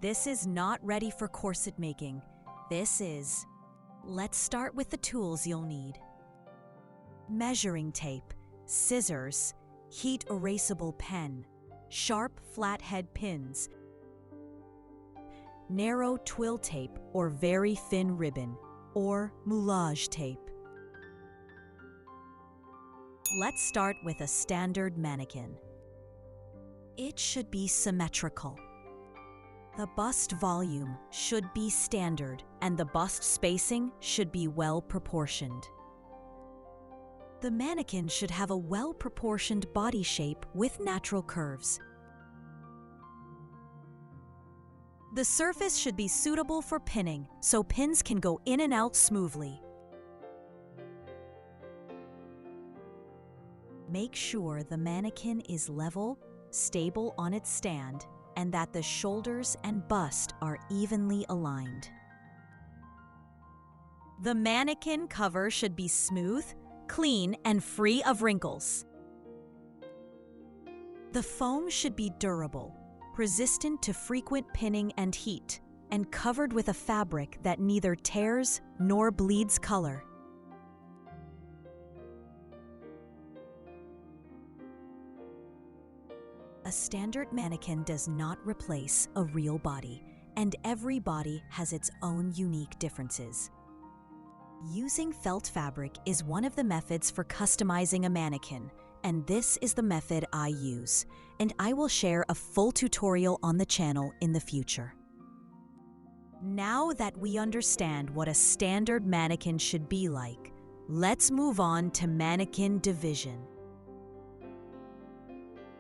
This is not ready for corset making. This is... Let's start with the tools you'll need. Measuring tape, scissors, heat erasable pen, sharp flathead pins, narrow twill tape or very thin ribbon, or moulage tape. Let's start with a standard mannequin. It should be symmetrical. The bust volume should be standard and the bust spacing should be well proportioned. The mannequin should have a well-proportioned body shape with natural curves. The surface should be suitable for pinning, so pins can go in and out smoothly. Make sure the mannequin is level, stable on its stand, and that the shoulders and bust are evenly aligned. The mannequin cover should be smooth, clean, and free of wrinkles. The foam should be durable, resistant to frequent pinning and heat, and covered with a fabric that neither tears nor bleeds color. A standard mannequin does not replace a real body, and every body has its own unique differences. Using felt fabric is one of the methods for customizing a mannequin, and this is the method I use, and I will share a full tutorial on the channel in the future. Now that we understand what a standard mannequin should be like, let's move on to mannequin division.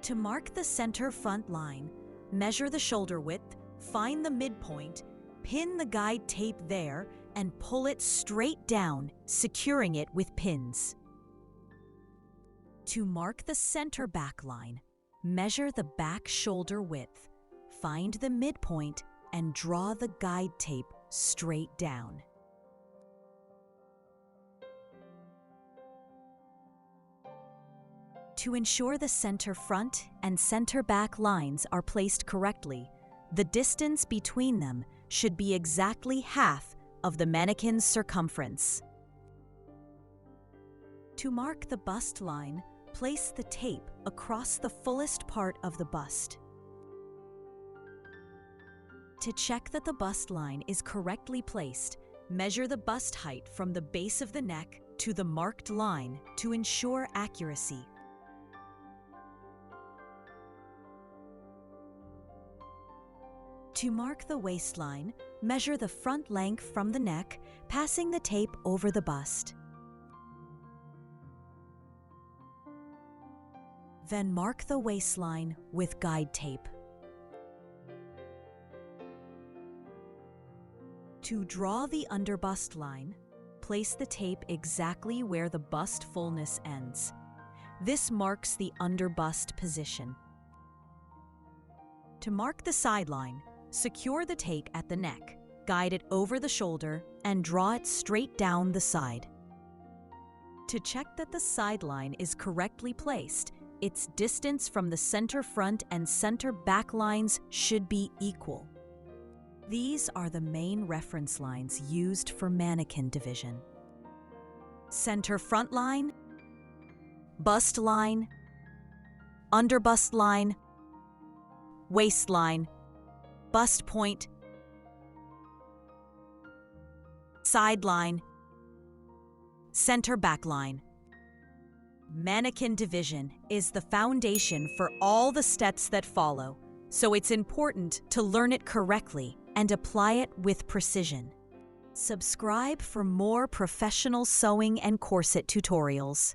To mark the center front line, measure the shoulder width, find the midpoint, pin the guide tape there, and pull it straight down, securing it with pins. To mark the center back line, measure the back shoulder width, find the midpoint, and draw the guide tape straight down. To ensure the center front and center back lines are placed correctly, the distance between them should be exactly half of the mannequin's circumference. To mark the bust line, place the tape across the fullest part of the bust. To check that the bust line is correctly placed, measure the bust height from the base of the neck to the marked line to ensure accuracy. To mark the waistline, measure the front length from the neck, passing the tape over the bust. Then mark the waistline with guide tape. To draw the underbust line, place the tape exactly where the bust fullness ends. This marks the underbust position. To mark the sideline, secure the tape at the neck, guide it over the shoulder, and draw it straight down the side. To check that the sideline is correctly placed, its distance from the center front and center back lines should be equal. These are the main reference lines used for mannequin division. Center front line, bust line, underbust line, waistline, bust point, side line, center back line. Mannequin division is the foundation for all the steps that follow, so it's important to learn it correctly and apply it with precision. Subscribe for more professional sewing and corset tutorials.